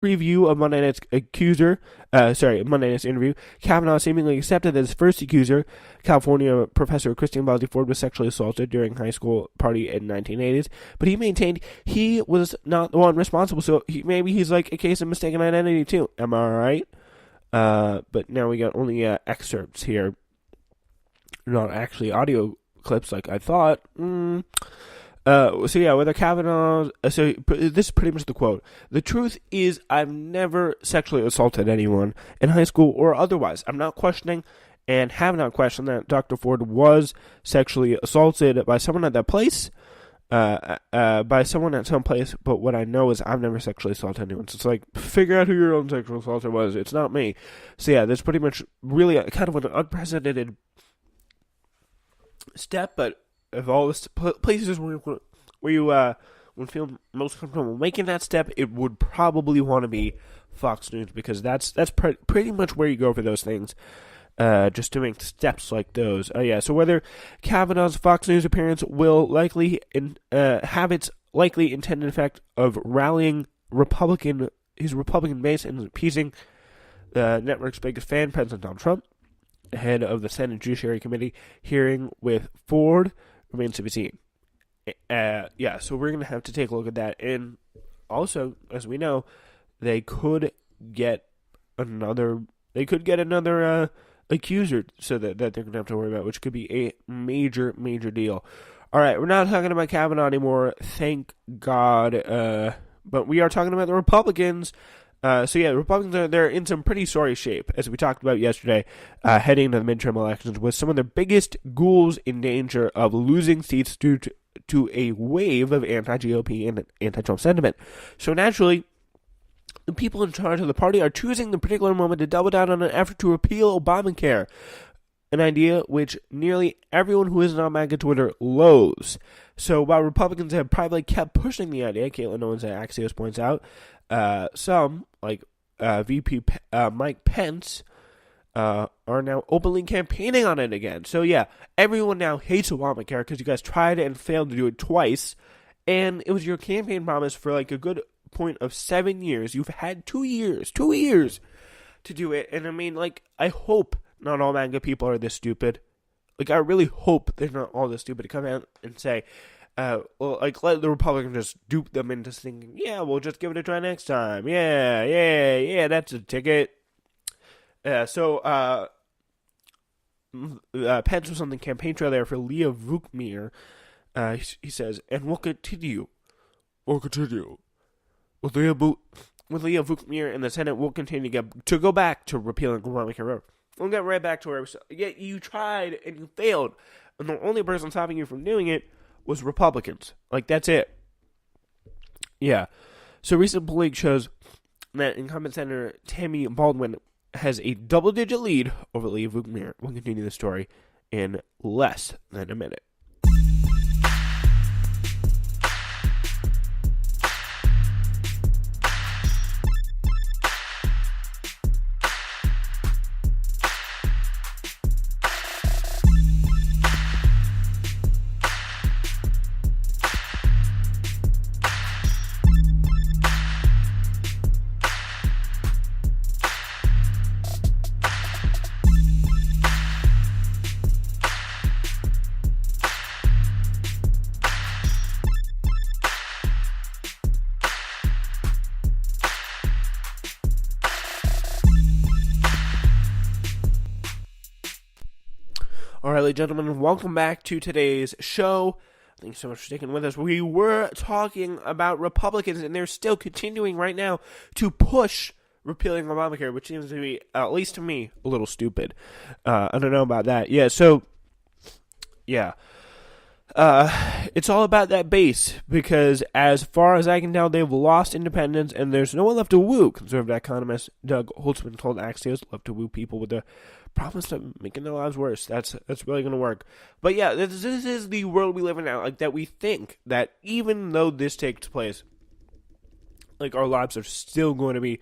review of Monday Night's Monday Night's interview, Kavanaugh seemingly accepted that his first accuser, California professor Christine Blasey Ford, was sexually assaulted during a high school party in 1980s, but he maintained he was not the one responsible, so maybe he's like a case of mistaken identity too. Am I right? But now we got only excerpts here, not actually audio clips like I thought. Whether Kavanaugh. This is pretty much the quote. The truth is, I've never sexually assaulted anyone in high school or otherwise. I'm not questioning and have not questioned that Dr. Ford was sexually assaulted by someone at that place, by someone at some place, but what I know is I've never sexually assaulted anyone. So it's like, figure out who your own sexual assaulter was. It's not me. So yeah, that's pretty much really kind of an unprecedented step, but of all the places where you would feel most comfortable making that step, it would probably want to be Fox News, because that's pretty much where you go for those things, just to make steps like those. So whether Kavanaugh's Fox News appearance will likely have its likely intended effect of rallying his Republican base and appeasing the network's biggest fan, President Donald Trump, ahead of the Senate Judiciary Committee hearing with Ford, remains to be seen. So we're going to have to take a look at that. And also, as we know, they could get another accuser, so that they're going to have to worry about, which could be a major, major deal. All right, we're not talking about Kavanaugh anymore, thank God. But we are talking about the Republicans. The Republicans they're in some pretty sorry shape, as we talked about yesterday, heading into the midterm elections, with some of their biggest ghouls in danger of losing seats due to a wave of anti-GOP and anti-Trump sentiment. So naturally, the people in charge of the party are choosing the particular moment to double down on an effort to repeal Obamacare, an idea which nearly everyone who isn't on MAGA Twitter loathes. So while Republicans have privately kept pushing the idea, Caitlin Owens at Axios points out, some, like VP Mike Pence, are now openly campaigning on it again. So yeah, everyone now hates Obamacare because you guys tried and failed to do it twice, and it was your campaign promise for like a good point of 7 years. You've had 2 years to do it, and I mean, like, I hope not all MAGA people are this stupid. Like, I really hope they're not all this stupid to come out and say, let the Republicans just dupe them into thinking, yeah, we'll just give it a try next time. Yeah, that's a ticket. Pence was on the campaign trail there for Leah Vukmir. He says, and we'll continue. With Leah Vukmir in the Senate, we'll continue to go back to repealing Obamacare. We'll get right back to where we started. Yet you tried and you failed, and the only person stopping you from doing it was Republicans. Like, that's it. Yeah. So recent polling shows that incumbent Senator Tammy Baldwin has a double-digit lead over Leah Vukmir. We'll continue the story in less than a minute. All right, ladies and gentlemen, welcome back to today's show. Thanks so much for sticking with us. We were talking about Republicans, and they're still continuing right now to push repealing Obamacare, which seems to be, at least to me, a little stupid. I don't know about that. It's all about that base, because as far as I can tell, they've lost independence, and there's no one left to woo. Conservative economist Doug Holtzman told Axios, love to woo people with the promise of making their lives worse. That's really going to work. But yeah, this is the world we live in now, like, that we think that even though this takes place, like, our lives are still going to be,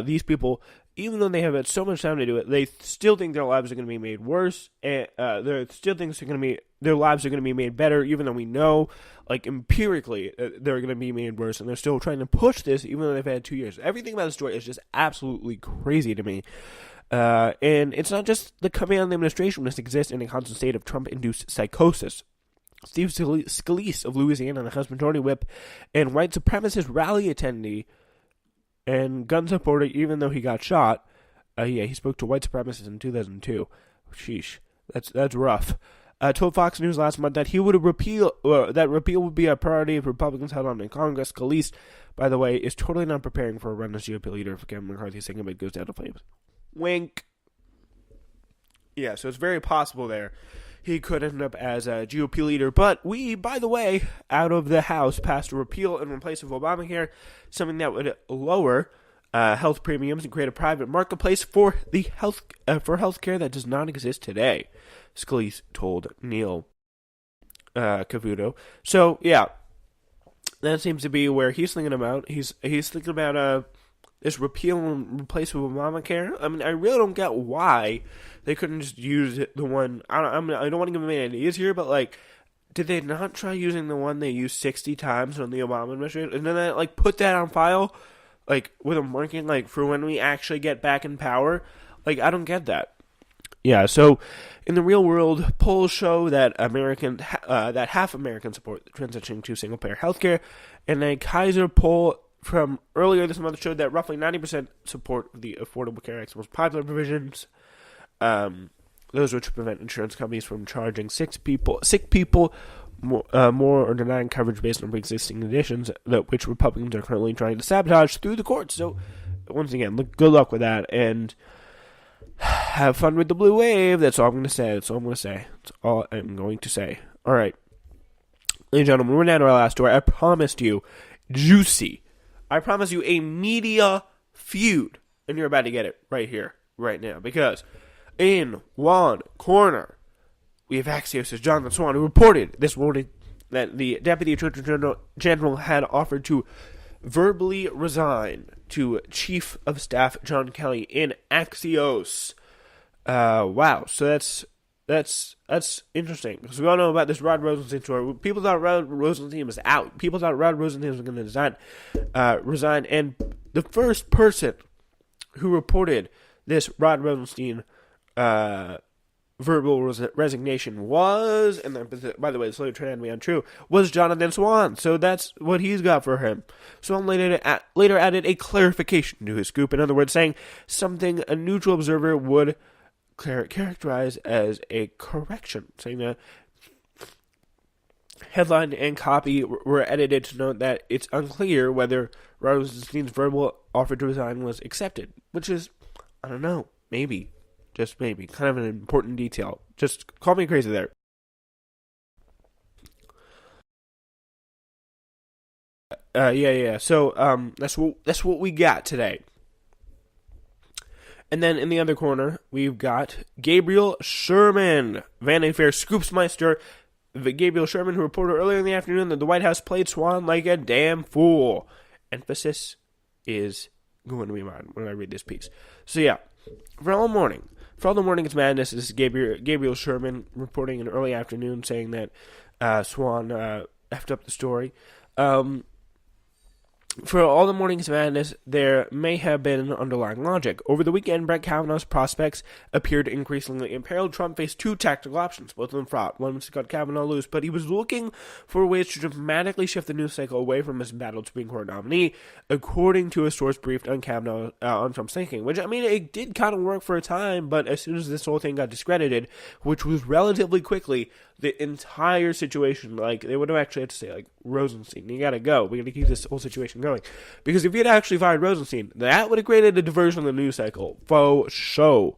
these people, even though they have had so much time to do it, they still think their lives are going to be made worse, and they still think their lives are going to be made better, even though we know, like, empirically, they're going to be made worse, and they're still trying to push this, even though they've had 2 years. Everything about the story is just absolutely crazy to me. And it's not just the Kavanaugh administration must exist in a constant state of Trump-induced psychosis. Steve Scalise of Louisiana, the House Majority Whip, and white supremacist rally attendee and gun supporter, even though he got shot. He spoke to white supremacists in 2002. Sheesh, that's rough. Told Fox News last month that he would repeal would be a priority if Republicans held on in Congress. Scalise, by the way, is totally not preparing for a run as GOP leader if Kevin McCarthy's second bid goes down to flames. Wink. Yeah, so it's very possible there he could end up as a GOP leader. But we, by the way, out of the House, passed a repeal and replace of Obamacare, something that would lower health premiums and create a private marketplace for the healthcare that does not exist today, Scalise told Neil Kavanugh. So yeah, that seems to be where he's thinking about. He's thinking about this repeal and replace with Obamacare. I mean, I really don't get why they couldn't just use the one. I don't want to give them any ideas here, but like, did they not try using the one they used 60 times on the Obama administration, and then like put that on file, like with a marking, like for when we actually get back in power? Like, I don't get that. Yeah, so in the real world, polls show that that half Americans support transitioning to single-payer healthcare, and a Kaiser poll from earlier this month showed that roughly 90% support the Affordable Care Act's most popular provisions, those which prevent insurance companies from charging sick people more or denying coverage based on pre-existing conditions, which Republicans are currently trying to sabotage through the courts. So, once again, good luck with that, and have fun with the blue wave. That's all I'm going to say. That's all I'm going to say. All right. Ladies and gentlemen, we're down to our last story. I promised you juicy. I promise you a media feud. And you're about to get it right here, right now. Because in one corner, we have Axios' Jonathan Swan, who reported this morning that the Deputy Attorney General had offered to verbally resign to Chief of Staff John Kelly in Axios. Wow. So that's interesting, because we all know about this Rod Rosenstein story. People thought Rod Rosenstein was out. People thought Rod Rosenstein was going to resign. And the first person who reported this Rod Rosenstein verbal resignation was, and by the way, this later turned out to be untrue, was Jonathan Swan. So that's what he's got for him. Swan later added a clarification to his scoop. In other words, saying something a neutral observer would characterize as a correction, saying that headline and copy were edited to note that it's unclear whether Rosenstein's verbal offer to resign was accepted, which is, I don't know, maybe, just maybe, kind of an important detail. Just call me crazy there. Yeah. So, that's what we got today. And then in the other corner, we've got Gabriel Sherman, Vanity Fair scoopsmeister. Gabriel Sherman, who reported earlier in the afternoon that the White House played Swan like a damn fool. Emphasis is going to be mine when I read this piece. So yeah, for all the morning's madness, this is Gabriel Sherman reporting in early afternoon saying that Swan effed up the story. For all the morning's madness, there may have been an underlying logic. Over the weekend, Brett Kavanaugh's prospects appeared increasingly imperiled. Trump faced two tactical options, both of them fraught. One was to cut Kavanaugh loose, but he was looking for ways to dramatically shift the news cycle away from his embattled Supreme Court nominee, according to a source briefed on Kavanaugh on Trump's thinking. Which, I mean, it did kind of work for a time, but as soon as this whole thing got discredited, which was relatively quickly, the entire situation, like, they would have actually had to say, like, Rosenstein, you gotta go. We gotta keep this whole situation going. Because if he had actually fired Rosenstein, that would have created a diversion in the news cycle. Faux show.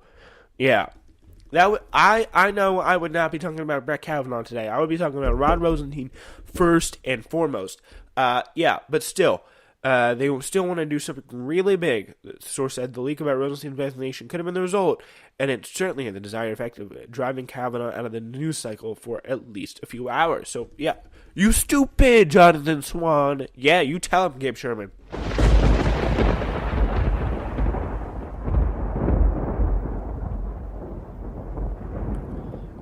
Yeah. I know I would not be talking about Brett Kavanaugh today. I would be talking about Rod Rosenstein first and foremost. Yeah, but still, they still want to do something really big. The source said the leak about Rosenstein's resignation could have been the result, and it certainly had the desired effect of driving Kavanaugh out of the news cycle for at least a few hours. So, yeah. You stupid, Jonathan Swan. Yeah, you tell him, Gabe Sherman.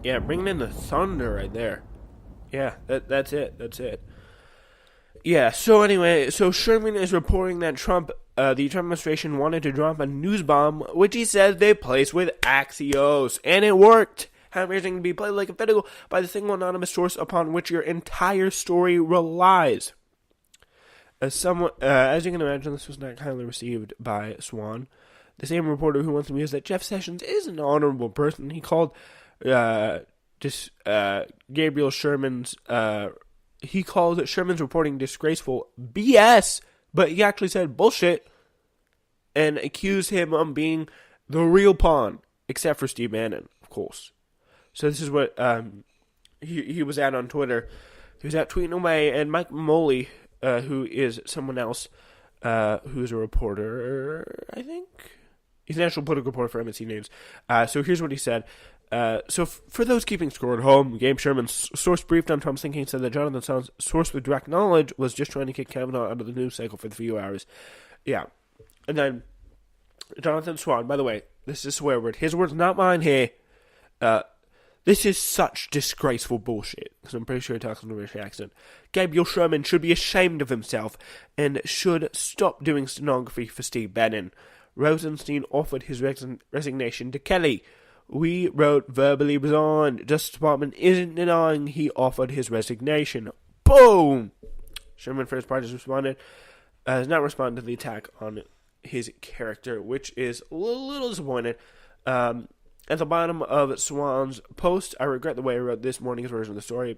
Yeah, bringing in the thunder right there. Yeah, that's it. Yeah, so anyway, so Sherman is reporting that the Trump administration wanted to drop a news bomb, which he says they placed with Axios, and it worked. Having to be played like a fiddle by the single anonymous source upon which your entire story relies. As you can imagine, this was not kindly received by Swan, the same reporter who once mused that Jeff Sessions is an honorable person. He called Gabriel Sherman's he called Sherman's reporting disgraceful BS, but he actually said bullshit and accused him of being the real pawn, except for Steve Bannon, of course. So this is what he was at on Twitter. He was out tweeting away, and Mike Moley, who is someone else who's a reporter, I think. He's a national political reporter for MNC News. So here's what he said. So for those keeping score at home, Gabe Sherman's source briefed on Trump's thinking said that Jonathan Swan's source with direct knowledge was just trying to kick Kavanaugh out of the news cycle for the few hours. Yeah. And then Jonathan Swan, by the way, this is a swear word. His words, not mine here. This is such disgraceful bullshit. Because I'm pretty sure he talks in a British accent. Gabriel Sherman should be ashamed of himself and should stop doing stenography for Steve Bannon. Rosenstein offered his resignation to Kelly. We wrote verbally resigned. Justice Department isn't denying he offered his resignation. Boom! Sherman, for his part, has not responded to the attack on his character, which is a little disappointed. At the bottom of Swan's post, I regret the way I wrote this morning's version of the story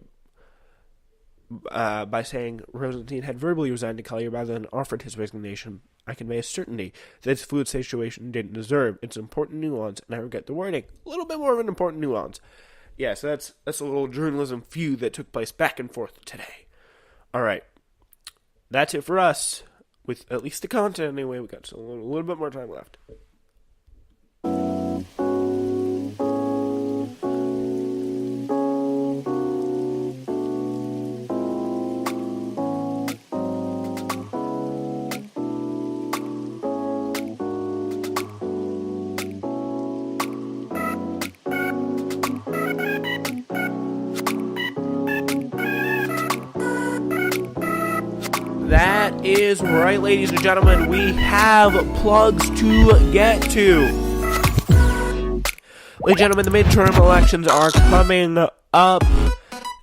by saying Rosenstein had verbally resigned to Kelly rather than offered his resignation. I convey a certainty that this fluid situation didn't deserve. It's an important nuance, and I regret the wording. A little bit more of an important nuance. Yeah, so that's a little journalism feud that took place back and forth today. All right. That's it for us. With at least the content anyway, we got a little bit more time left. That is right, ladies and gentlemen. We have plugs to get to. Ladies and gentlemen, the midterm elections are coming up,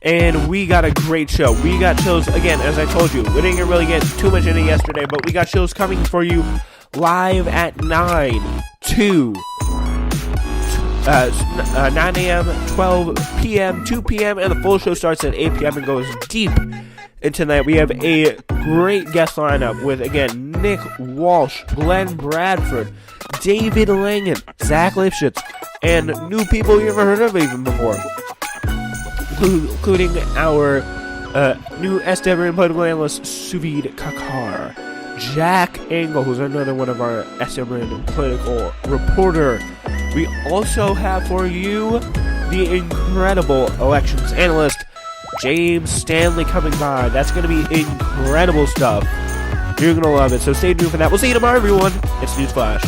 and we got a great show. We got shows, again, as I told you, we didn't really get too much into yesterday, but we got shows coming for you live at 9 to 9 a.m., 12 p.m., 2 p.m., and the full show starts at 8 p.m. and goes deep. And tonight we have a great guest lineup with, again, Nick Walsh, Glenn Bradford, David Langan, Zach Lifshitz, and new people you never heard of even before, including our new SW political analyst, Suvid Kakar, Jack Engel, who's another one of our SW political reporter. We also have for you the incredible elections analyst, James Stanley, coming by. That's going to be incredible stuff. You're going to love it, so stay tuned for that. We'll see you tomorrow, everyone. It's Newsflash.